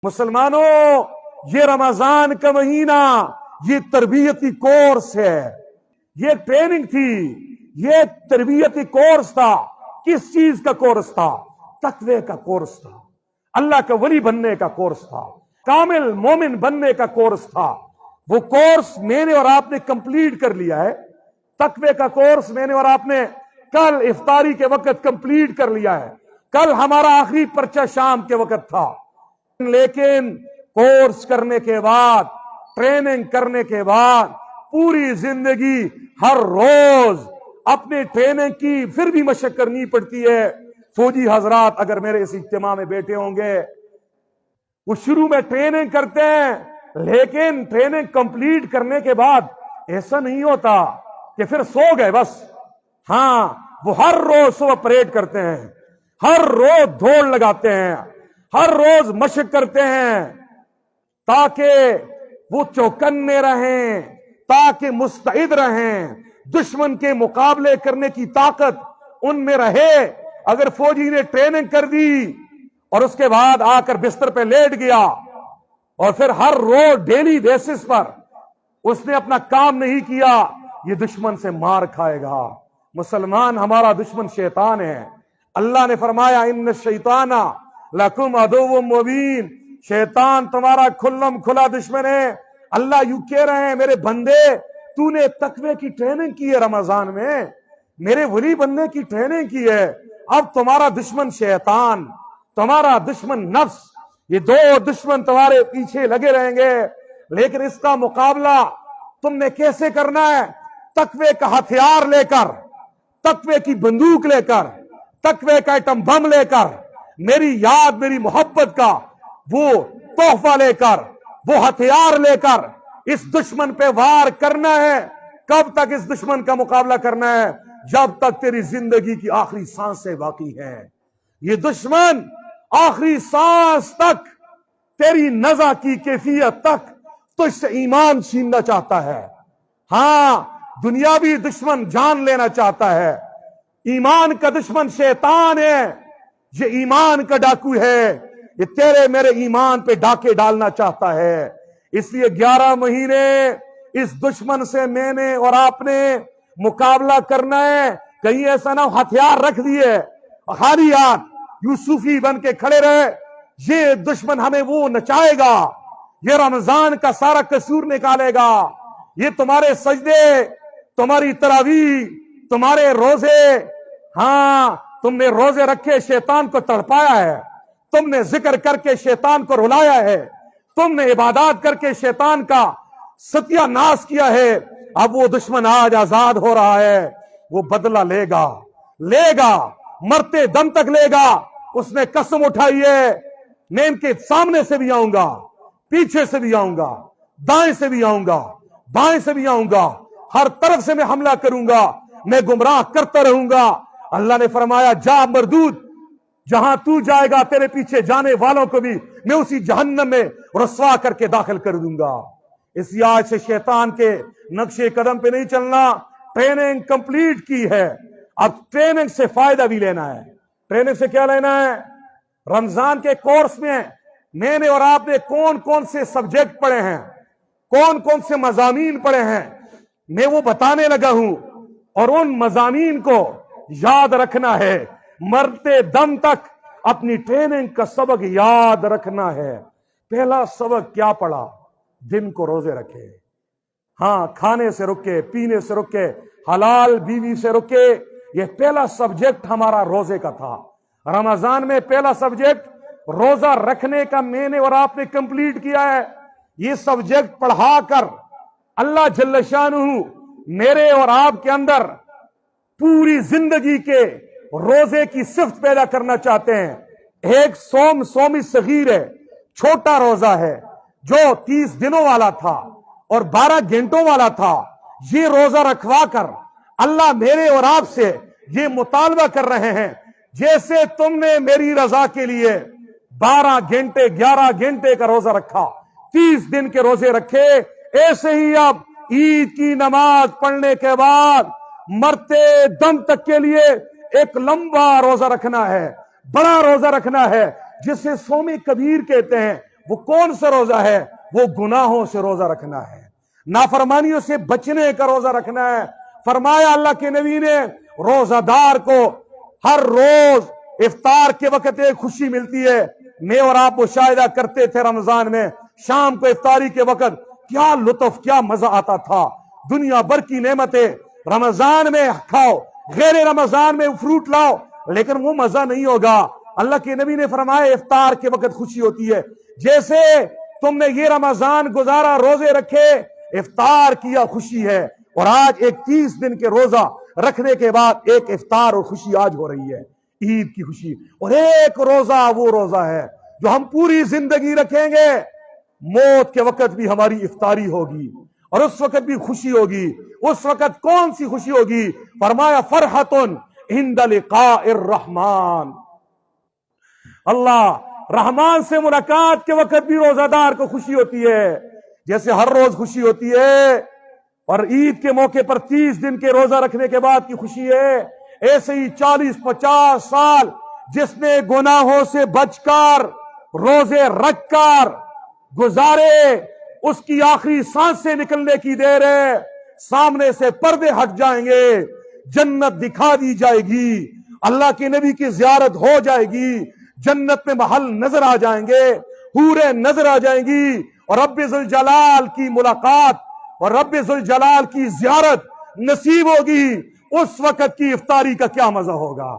مسلمانوں، یہ رمضان کا مہینہ یہ تربیتی کورس ہے، یہ ٹریننگ تھی، یہ تربیتی کورس تھا۔ کس چیز کا کورس تھا؟ تقوی کا کورس تھا، اللہ کا ولی بننے کا کورس تھا، کامل مومن بننے کا کورس تھا۔ وہ کورس میں نے اور آپ نے کمپلیٹ کر لیا ہے۔ تقوی کا کورس میں نے اور آپ نے کل افطاری کے وقت کمپلیٹ کر لیا ہے۔ کل ہمارا آخری پرچہ شام کے وقت تھا، لیکن کورس کرنے کے بعد، ٹریننگ کرنے کے بعد پوری زندگی ہر روز اپنے ٹریننگ کی پھر بھی مشق کرنی پڑتی ہے۔ فوجی حضرات اگر میرے اس اجتماع میں بیٹھے ہوں گے، وہ شروع میں ٹریننگ کرتے ہیں، لیکن ٹریننگ کمپلیٹ کرنے کے بعد ایسا نہیں ہوتا کہ پھر سو گئے بس۔ ہاں، وہ ہر روز صبح پریڈ کرتے ہیں، ہر روز دوڑ لگاتے ہیں، ہر روز مشق کرتے ہیں، تاکہ وہ چوکنے رہیں، تاکہ مستعد رہیں، دشمن کے مقابلے کرنے کی طاقت ان میں رہے۔ اگر فوجی نے ٹریننگ کر دی اور اس کے بعد آ کر بستر پہ لیٹ گیا اور پھر ہر روز ڈیلی بیسس پر اس نے اپنا کام نہیں کیا، یہ دشمن سے مار کھائے گا۔ مسلمان، ہمارا دشمن شیطان ہے۔ اللہ نے فرمایا ان الشیطان لکم عدو مبین، شیطان تمہارا کھلم کھلا دشمن ہے۔ اللہ یوں کہہ رہے ہیں، میرے بندے، تو نے تقوی کی ٹریننگ کی ہے رمضان میں، میرے ولی بننے کی ٹریننگ کی ہے، اب تمہارا دشمن شیطان، تمہارا دشمن نفس، یہ دو دشمن تمہارے پیچھے لگے رہیں گے۔ لیکن اس کا مقابلہ تم نے کیسے کرنا ہے؟ تقوی کا ہتھیار لے کر، تقوی کی بندوق لے کر، تقوی کا ایٹم بم لے کر، میری یاد، میری محبت کا وہ تحفہ لے کر، وہ ہتھیار لے کر اس دشمن پہ وار کرنا ہے۔ کب تک اس دشمن کا مقابلہ کرنا ہے؟ جب تک تیری زندگی کی آخری سانسیں باقی ہیں۔ یہ دشمن آخری سانس تک، تیری نزع کی کیفیت تک تو اس سے ایمان چھیننا چاہتا ہے۔ ہاں، دنیاوی دشمن جان لینا چاہتا ہے، ایمان کا دشمن شیطان ہے، یہ ایمان کا ڈاکو ہے، یہ تیرے میرے ایمان پہ ڈاکے ڈالنا چاہتا ہے۔ اس لیے 11 مہینے اس دشمن سے میں نے اور آپ نے مقابلہ کرنا ہے۔ کہیں ایسا نہ ہتھیار رکھ دیے خالی ہاتھ یوسفی بن کے کھڑے رہے، یہ دشمن ہمیں وہ نچائے گا، یہ رمضان کا سارا قصور نکالے گا، یہ تمہارے سجدے، تمہاری تراویح، تمہارے روزے، ہاں تم نے روزے رکھے شیطان کو تڑپایا ہے، تم نے ذکر کر کے شیطان کو رلایا ہے، تم نے عبادات کر کے شیطان کا ستیہ ناش کیا ہے۔ اب وہ دشمن آج آزاد ہو رہا ہے، وہ بدلہ لے گا، مرتے دم تک لے گا۔ اس نے قسم اٹھائی ہے، میں ان کے سامنے سے بھی آؤں گا، پیچھے سے بھی آؤں گا، دائیں سے بھی آؤں گا، بائیں سے بھی آؤں گا، ہر طرف سے میں حملہ کروں گا، میں گمراہ کرتا رہوں گا۔ اللہ نے فرمایا جا مردود، جہاں تو جائے گا تیرے پیچھے جانے والوں کو بھی میں اسی جہنم میں رسوا کر کے داخل کر دوں گا۔ اس آج سے شیطان کے نقشے قدم پہ نہیں چلنا۔ ٹریننگ کمپلیٹ کی ہے، اب ٹریننگ سے فائدہ بھی لینا ہے۔ ٹریننگ سے کیا لینا ہے؟ رمضان کے کورس میں نے اور آپ نے کون کون سے سبجیکٹ پڑھے ہیں، کون کون سے مضامین پڑھے ہیں، میں وہ بتانے لگا ہوں، اور ان مضامین کو یاد رکھنا ہے، مرتے دم تک اپنی ٹریننگ کا سبق یاد رکھنا ہے۔ پہلا سبق کیا پڑھا؟ دن کو روزے رکھے، ہاں کھانے سے رکے، پینے سے رکے، حلال بیوی سے رکے۔ یہ پہلا سبجیکٹ ہمارا روزے کا تھا۔ رمضان میں پہلا سبجیکٹ روزہ رکھنے کا میں نے اور آپ نے کمپلیٹ کیا ہے۔ یہ سبجیکٹ پڑھا کر اللہ جل شانہ میرے اور آپ کے اندر پوری زندگی کے روزے کی صفت پیدا کرنا چاہتے ہیں۔ ایک سوم صغیر ہے، چھوٹا روزہ ہے جو 30 دنوں والا تھا اور 12 گھنٹوں والا تھا۔ یہ روزہ رکھوا کر اللہ میرے اور آپ سے یہ مطالبہ کر رہے ہیں، جیسے تم نے میری رضا کے لیے 12 گھنٹے 11 گھنٹے کا روزہ رکھا، 30 دن کے روزے رکھے، ایسے ہی اب عید کی نماز پڑھنے کے بعد مرتے دم تک کے لیے ایک لمبا روزہ رکھنا ہے، بڑا روزہ رکھنا ہے، جسے سوم کبیر کہتے ہیں۔ وہ کون سا روزہ ہے؟ وہ گناہوں سے روزہ رکھنا ہے، نافرمانیوں سے بچنے کا روزہ رکھنا ہے۔ فرمایا اللہ کے نبی نے روزہ دار کو ہر روز افطار کے وقت ایک خوشی ملتی ہے۔ میں اور آپ مشاہدہ کرتے تھے رمضان میں شام کو افطاری کے وقت کیا لطف، کیا مزہ آتا تھا۔ دنیا بھر کی نعمتیں رمضان میں کھاؤ، غیر رمضان میں فروٹ لاؤ، لیکن وہ مزہ نہیں ہوگا۔ اللہ کے نبی نے فرمایا افطار کے وقت خوشی ہوتی ہے۔ جیسے تم نے یہ رمضان گزارا، روزے رکھے، افطار کیا، خوشی ہے، اور آج ایک 30 دن کے روزہ رکھنے کے بعد ایک افطار اور خوشی آج ہو رہی ہے، عید کی خوشی۔ اور ایک روزہ وہ روزہ ہے جو ہم پوری زندگی رکھیں گے، موت کے وقت بھی ہماری افطاری ہوگی اور اس وقت بھی خوشی ہوگی۔ اس وقت کون سی خوشی ہوگی؟ فرمایا فرحۃ عند لقاء الرحمن، اللہ رحمان سے ملاقات کے وقت بھی روزہ دار کو خوشی ہوتی ہے، جیسے ہر روز خوشی ہوتی ہے، اور عید کے موقع پر 30 دن کے روزہ رکھنے کے بعد کی خوشی ہے۔ ایسے ہی 40-50 سال جس نے گناہوں سے بچ کر روزے رکھ کر گزارے، اس کی آخری سانس سے نکلنے کی دیر ہے، سامنے سے پردے ہٹ جائیں گے، جنت دکھا دی جائے گی، اللہ کے نبی کی زیارت ہو جائے گی، جنت میں محل نظر آ جائیں گے، حوریں نظر آ جائیں گی، اور رب ذوالجلال کی ملاقات اور رب ذوالجلال کی زیارت نصیب ہوگی۔ اس وقت کی افطاری کا کیا مزہ ہوگا۔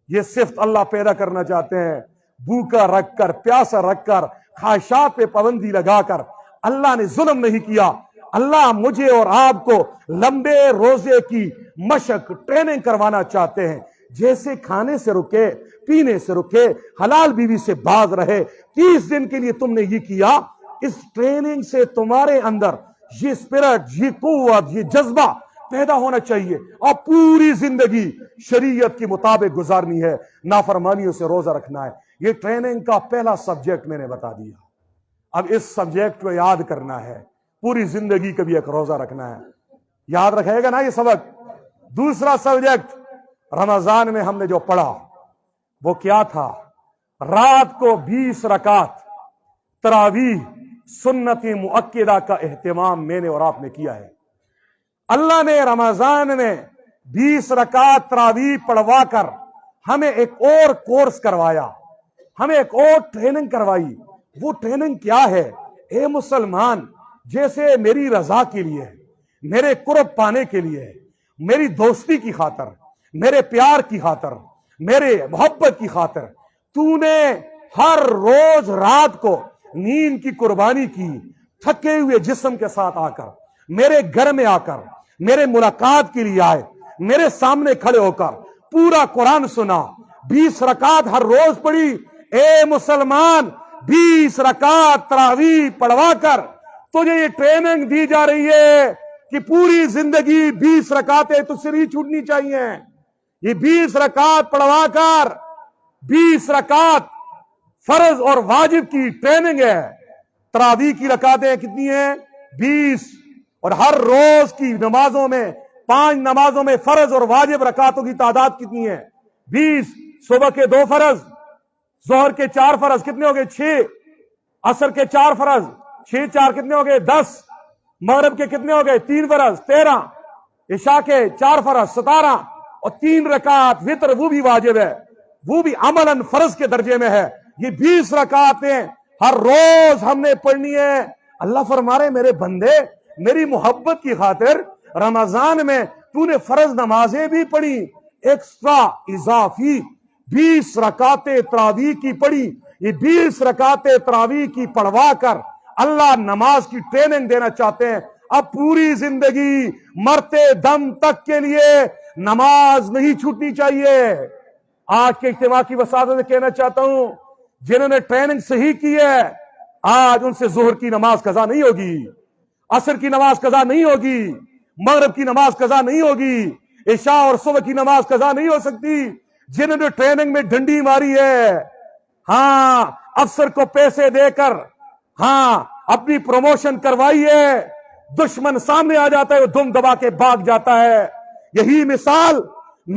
یہ صفت اللہ پیدا کرنا چاہتے ہیں، بھوکا رکھ کر، پیاسا رکھ کر، خواہشات پہ پابندی لگا کر۔ اللہ نے ظلم نہیں کیا، اللہ مجھے اور آپ کو لمبے روزے کی مشق ٹریننگ کروانا چاہتے ہیں، جیسے کھانے سے رکے، پینے سے رکے، حلال بیوی سے باز رہے۔ 30 دن کے لیے تم نے یہ کیا، اس ٹریننگ سے تمہارے اندر یہ اسپرٹ، یہ قوت، یہ جذبہ پیدا ہونا چاہیے، اور پوری زندگی شریعت کے مطابق گزارنی ہے، نافرمانیوں سے روزہ رکھنا ہے۔ یہ ٹریننگ کا پہلا سبجیکٹ میں نے بتا دیا، اب اس سبجیکٹ کو یاد کرنا ہے، پوری زندگی کا بھی ایک روزہ رکھنا ہے۔ یاد رکھے گا نا یہ سبق؟ دوسرا سبجیکٹ رمضان میں ہم نے جو پڑھا وہ کیا تھا؟ رات کو 20 رکعت تراویح سنت مؤکدہ کا اہتمام میں نے اور آپ نے کیا ہے۔ اللہ نے رمضان میں 20 رکعت تراویح پڑھوا کر ہمیں ایک اور کورس کروایا، ہمیں ایک اور ٹریننگ کروائی۔ وہ ٹریننگ کیا ہے؟ اے مسلمان، جیسے میری رضا کے لیے، میرے قرب پانے کے لیے، میری دوستی کی خاطر، میرے پیار کی خاطر، میرے محبت کی خاطر تو نے ہر روز رات کو نیند کی قربانی کی، تھکے ہوئے جسم کے ساتھ آ کر میرے گھر میں آ کر میرے ملاقات کے لیے آئے، میرے سامنے کھڑے ہو کر پورا قرآن سنا، 20 رکعت ہر روز پڑھی۔ اے مسلمان، 20 رکعت تراویح پڑھوا کر تجھے یہ ٹریننگ دی جا رہی ہے کہ پوری زندگی 20 رکعتیں تجھ سے نہیں چھوٹنی چاہیے۔ یہ 20 رکعت پڑھوا کر 20 رکعت فرض اور واجب کی ٹریننگ ہے۔ تراویح کی رکعتیں کتنی ہیں؟ 20، اور ہر روز کی نمازوں میں 5 نمازوں میں فرض اور واجب رکعتوں کی تعداد کتنی ہے؟ 20۔ صبح کے 2 فرض، ظہر کے 4 فرض، کتنے ہو گئے؟ 6۔ عصر کے 4 فرض، 6 4 کتنے ہو گئے؟ 10۔ مغرب کے کتنے ہو گئے؟ 3 فرض، 13۔ عشاء کے 4 فرض، 17، اور 3 رکعت وتر، وہ بھی واجب ہے، وہ بھی عملاً فرض کے درجے میں ہے۔ یہ 20 رکعتیں ہر روز ہم نے پڑھنی ہے۔ اللہ فرما رہے میرے بندے، میری محبت کی خاطر رمضان میں تو نے فرض نمازیں بھی پڑھی، ایکسٹرا اضافی 20 رکعتیں تراویح کی پڑھی۔ یہ 20 رکعتیں تراویح کی پڑھوا کر اللہ نماز کی ٹریننگ دینا چاہتے ہیں۔ اب پوری زندگی مرتے دم تک کے لیے نماز نہیں چھوٹنی چاہیے۔ آج کے اجتماع کی وسعت سے کہنا چاہتا ہوں، جنہوں نے ٹریننگ صحیح کی ہے، آج ان سے ظہر کی نماز قضا نہیں ہوگی، عصر کی نماز قضا نہیں ہوگی، مغرب کی نماز قضا نہیں ہوگی، عشاء اور صبح کی نماز قضا نہیں ہو سکتی۔ جنہوں نے ٹریننگ میں ڈنڈی ماری ہے، ہاں افسر کو پیسے دے کر، ہاں اپنی پروموشن کروائی ہے، دشمن سامنے آ جاتا ہے، وہ دم دبا کے بھاگ جاتا ہے۔ یہی مثال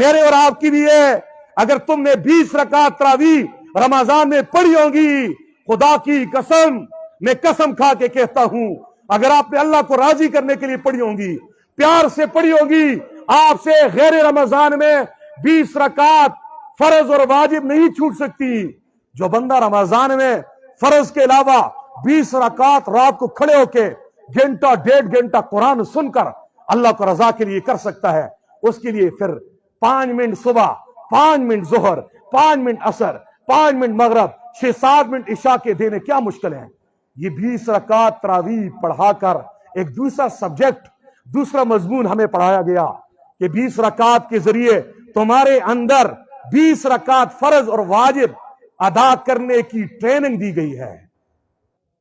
میرے اور آپ کی بھی ہے۔ اگر تم نے 20 رکعت تراویح رمضان میں پڑھی ہوگی، خدا کی قسم، میں قسم کھا کے کہتا ہوں، اگر آپ نے اللہ کو راضی کرنے کے لیے پڑھی ہوں گی، پیار سے پڑھی ہوگی، آپ سے غیر رمضان میں 20 رکعت فرض اور واجب نہیں چھوٹ سکتی۔ جو بندہ رمضان میں فرض کے علاوہ 20 رکعت رات کو کھڑے ہو کے گھنٹہ 1.5 گھنٹہ قرآن سن کر اللہ کو رضا کے لیے کر سکتا ہے، اس کے لیے پھر 5 منٹ صبح، 5 منٹ ظہر، 5 منٹ عصر، 5 منٹ مغرب، 6-7 منٹ عشاء کے دینے کیا مشکل ہے؟ یہ 20 رکعت تراویح پڑھا کر ایک دوسرا سبجیکٹ، دوسرا مضمون ہمیں پڑھایا گیا کہ 20 رکعت کے ذریعے تمہارے اندر 20 رکعت فرض اور واجب ادا کرنے کی ٹریننگ دی گئی ہے۔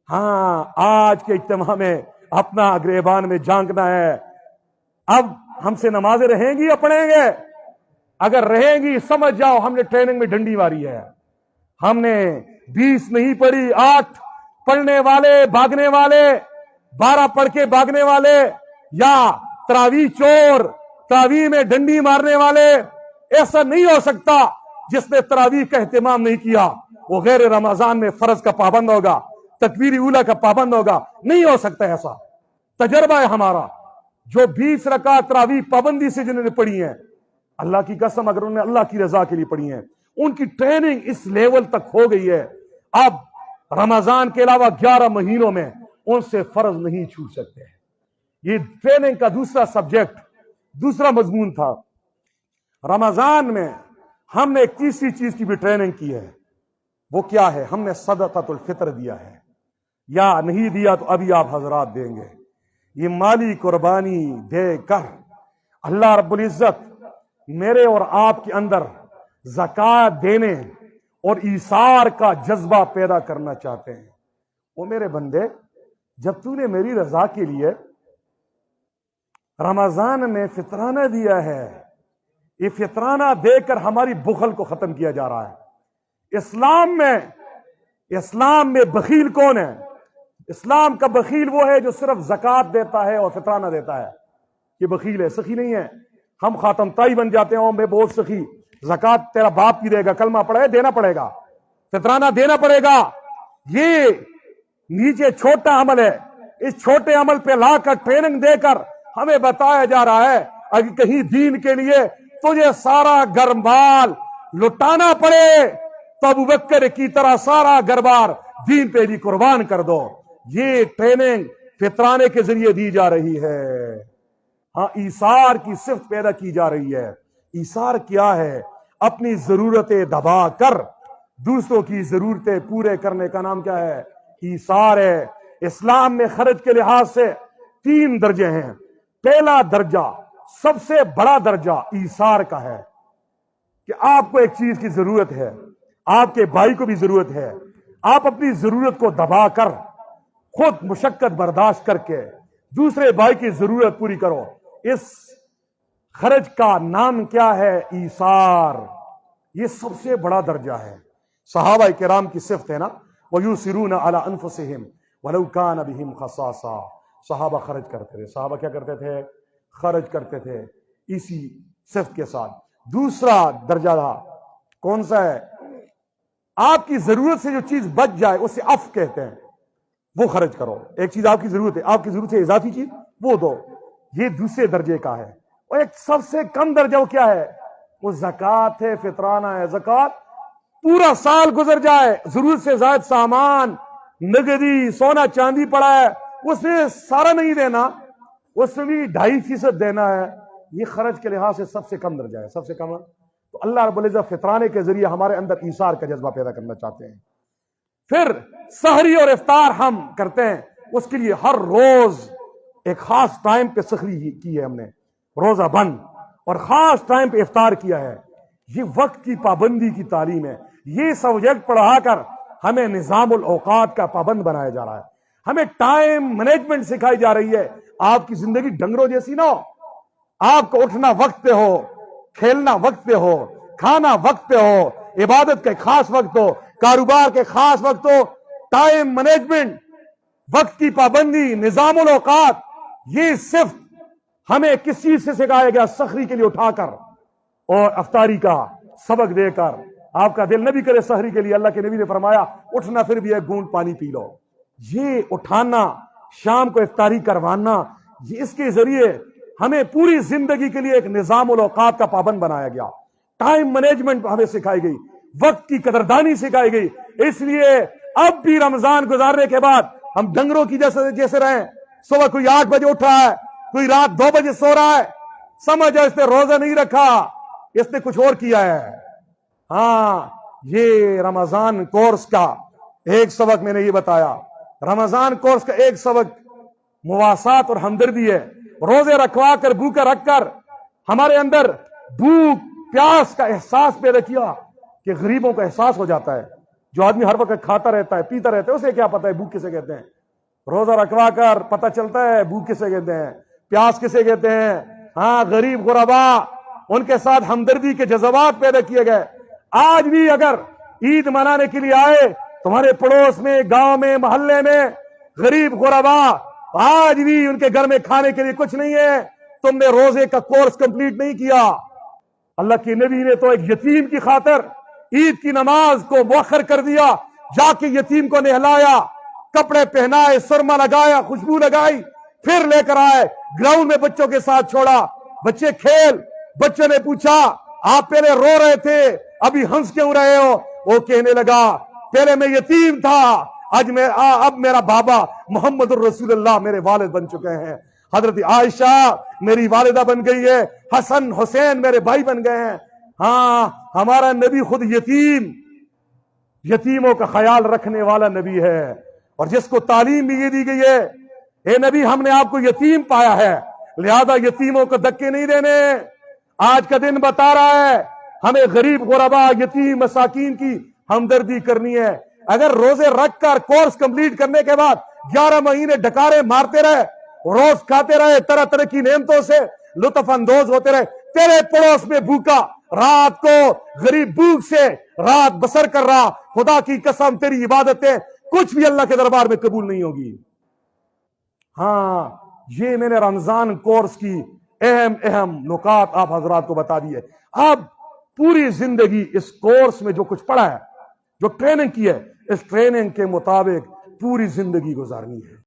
ہاں، آج کے اجتماع میں اپنا گریبان میں جھانکنا ہے، اب ہم سے نمازیں رہیں گی یا پڑھیں گے؟ اگر رہیں گی سمجھ جاؤ ہم نے ٹریننگ میں ڈنڈی ماری ہے، ہم نے 20 نہیں پڑھی، 8 پڑھنے والے بھاگنے والے، 12 پڑھ کے بھاگنے والے، یا تراویح چور، تراویح میں ڈنڈی مارنے والے، ایسا نہیں ہو سکتا۔ جس نے تراویح کا اہتمام نہیں کیا وہ غیر رمضان میں فرض کا پابند ہوگا، تکبیر اولیٰ کا پابند ہوگا، نہیں ہو سکتا ایسا۔ تجربہ ہے ہمارا، جو 20 رکعت تراویح پابندی سے جنہوں نے پڑھی ہیں، اللہ کی قسم اگر انہوں نے اللہ کی رضا کے لیے پڑھی ہیں، ان کی ٹریننگ اس لیول تک ہو گئی ہے، اب رمضان کے علاوہ 11 مہینوں میں ان سے فرض نہیں چھوٹ سکتے۔ یہ ٹریننگ کا دوسرا سبجیکٹ، دوسرا مضمون تھا۔ رمضان میں ہم نے ایک تیسری چیز کی بھی ٹریننگ کی ہے، وہ کیا ہے؟ ہم نے صدقۃ الفطر دیا ہے، یا نہیں دیا تو ابھی آپ حضرات دیں گے۔ یہ مالی قربانی دے کر اللہ رب العزت میرے اور آپ کے اندر زکوٰۃ دینے اور ایثار کا جذبہ پیدا کرنا چاہتے ہیں۔ وہ میرے بندے، جب تو نے میری رضا کے لیے رمضان میں فطرانہ دیا ہے، یہ فطرانہ دے کر ہماری بخل کو ختم کیا جا رہا ہے۔ اسلام میں بخیل کون ہے؟ اسلام کا بخیل وہ ہے جو صرف زکوٰۃ دیتا ہے اور فطرانہ دیتا ہے، یہ بخیل ہے، سخی نہیں ہے۔ ہم خاتم تائی بن جاتے ہیں، میں بہت سخی، زکوٰۃ تیرا باپ کی دے گا، کلمہ پڑھے دینا پڑے گا، فطرانہ دینا پڑے گا۔ یہ نیچے چھوٹا عمل ہے، اس چھوٹے عمل پہ لا کر ٹریننگ دے کر ہمیں بتایا جا رہا ہے اگر کہیں دین کے لیے تجھے سارا گھر بار لٹانا پڑے تو ابو بکر کی طرح سارا گھر بار دین پہ بھی قربان کر دو۔ یہ ٹریننگ فطرانے کے ذریعے دی جا رہی ہے۔ ہاں، ایثار کی صفت پیدا کی جا رہی ہے۔ ایثار کیا ہے؟ اپنی ضرورتیں دبا کر دوسروں کی ضرورتیں پورے کرنے کا نام کیا ہے؟ ایثار ہے۔ اسلام میں خرچ کے لحاظ سے 3 درجے ہیں۔ پہلا درجہ، سب سے بڑا درجہ ایثار کا ہے کہ آپ کو ایک چیز کی ضرورت ہے، آپ کے بھائی کو بھی ضرورت ہے، آپ اپنی ضرورت کو دبا کر خود مشقت برداشت کر کے دوسرے بھائی کی ضرورت پوری کرو۔ اس خرچ کا نام کیا ہے؟ ایثار۔ یہ سب سے بڑا درجہ ہے۔ صحابہ کرام کی صفت ہے نا، وَيُؤْثِرُونَ عَلَىٰ أَنفُسِهِمْ وَلَوْ كَانَ بِهِمْ خَصَاصَةٌ۔ صحابہ خرچ کرتے تھے۔ صحابہ کیا کرتے تھے؟ خرچ کرتے تھے اسی صفت کے ساتھ۔ دوسرا درجہ تھا، کون سا ہے؟ آپ کی ضرورت سے جو چیز بچ جائے اسے عفو کہتے ہیں، وہ خرچ کرو۔ ایک چیز آپ کی ضرورت ہے، آپ کی ضرورت سے اضافی چیز وہ دو، یہ دوسرے درجے کا ہے۔ اور ایک سب سے کم درجہ وہ کیا ہے؟ وہ زکوٰۃ ہے، فطرانہ ہے۔ زکوٰۃ پورا سال گزر جائے، ضرورت سے زائد سامان، نگدی، سونا چاندی پڑا ہے، اس میں سارا نہیں دینا، اس میں بھی 2.5% دینا ہے۔ یہ خرچ کے لحاظ سے سب سے کم درجہ ہے، سب سے کم ہے۔ تو اللہ رب العزت فطرانے کے ذریعے ہمارے اندر ایثار کا جذبہ پیدا کرنا چاہتے ہیں۔ پھر سحری اور افطار ہم کرتے ہیں، اس کے لیے ہر روز ایک خاص ٹائم پہ سحری کی ہے ہم نے، روزہ بند، اور خاص ٹائم پہ افطار کیا ہے۔ یہ وقت کی پابندی کی تعلیم ہے۔ یہ سبجیکٹ پڑھا کر ہمیں نظام الاوقات کا پابند بنایا جا رہا ہے، ہمیں ٹائم مینجمنٹ سکھائی جا رہی ہے۔ آپ کی زندگی ڈنگروں جیسی نہ ہو، آپ کو اٹھنا وقت پہ ہو، کھیلنا وقت پہ ہو، کھانا وقت پہ ہو، عبادت کے خاص وقت ہو، کاروبار کے خاص وقت ہو۔ ٹائم مینجمنٹ، وقت کی پابندی، نظام الاوقات، یہ صرف ہمیں کس چیز سے سکھایا گیا؟ سحری کے لیے اٹھا کر اور افطاری کا سبق دے کر آپ کا دل نہ بھی کرے سحری کے لیے، اللہ کے نبی نے فرمایا اٹھنا پھر بھی ایک گھونٹ پانی پی لو۔ یہ اٹھانا، شام کو افطاری کروانا، یہ اس کے ذریعے ہمیں پوری زندگی کے لیے ایک نظام الاوقات کا پابند بنایا گیا، ٹائم مینجمنٹ ہمیں سکھائی گئی، وقت کی قدردانی سکھائی گئی۔ اس لیے اب بھی رمضان گزارنے کے بعد ہم ڈنگروں کی جیسے رہیں، صبح کوئی 8 بجے اٹھا ہے، کوئی رات 2 بجے سو رہا ہے، سمجھو اس نے روزہ نہیں رکھا، اس نے کچھ اور کیا ہے۔ ہاں، یہ رمضان کورس کا ایک سبق میں نے یہ بتایا، رمضان کورس کا ایک سبق مواسات اور ہمدردی ہے۔ روزے رکھوا کر، بھوکا رکھ کر ہمارے اندر بھوک پیاس کا احساس پیدا کیا کہ غریبوں کا احساس ہو جاتا ہے۔ جو آدمی ہر وقت کھاتا رہتا ہے، پیتا رہتا ہے، اسے کیا پتا ہے بھوک کسے کہتے ہیں؟ روزہ رکھوا کر پتہ چلتا ہے بھوک کسے کہتے ہیں، پیاس کسے کہتے ہیں۔ ہاں، غریب غربا، ان کے ساتھ ہمدردی کے جذبات پیدا کیے گئے۔ آج بھی اگر عید منانے کے لیے آئے تمہارے پڑوس میں، گاؤں میں، محلے میں غریب غربا، آج بھی ان کے گھر میں کھانے کے لیے کچھ نہیں ہے، تم نے روزے کا کورس کمپلیٹ نہیں کیا۔ اللہ کے نبی نے تو ایک یتیم کی خاطر عید کی نماز کو مؤخر کر دیا، جا کے یتیم کو نہلایا، کپڑے پہنائے، سرما لگایا، خوشبو لگائی، پھر لے کر آئے، گراؤنڈ میں بچوں کے ساتھ چھوڑا، بچے کھیل۔ بچوں نے پوچھا آپ پہلے رو رہے تھے، ابھی ہنس کیوں رہے ہو؟ وہ کہنے لگا پہلے میں یتیم تھا، اب میرا بابا محمد الرسول اللہ میرے والد بن چکے ہیں، حضرت عائشہ میری والدہ بن گئی ہے، حسن حسین میرے بھائی بن گئے ہیں۔ ہاں، ہمارا نبی خود یتیموں کا خیال رکھنے والا نبی ہے، اور جس کو تعلیم بھی یہ دی گئی ہے، اے نبی ہم نے آپ کو یتیم پایا ہے، لہذا یتیموں کو دھکے نہیں دینے۔ آج کا دن بتا رہا ہے ہمیں غریب غربا، یتیم مساکین کی ہمدردی کرنی ہے۔ اگر روزے رکھ کر کورس کمپلیٹ کرنے کے بعد 11 مہینے ڈکارے مارتے رہے، روز کھاتے رہے، طرح طرح کی نعمتوں سے لطف اندوز ہوتے رہے، تیرے پڑوس میں بھوکا رات کو غریب بھوک سے رات بسر کر رہا، خدا کی قسم تیری عبادتیں کچھ بھی اللہ کے دربار میں قبول نہیں ہوگی۔ ہاں، یہ میں نے رمضان کورس کی اہم نکات آپ حضرات کو بتا دی ہے۔ اب پوری زندگی اس کورس میں جو کچھ پڑھا ہے، جو ٹریننگ کی ہے، اس ٹریننگ کے مطابق پوری زندگی گزارنی ہے۔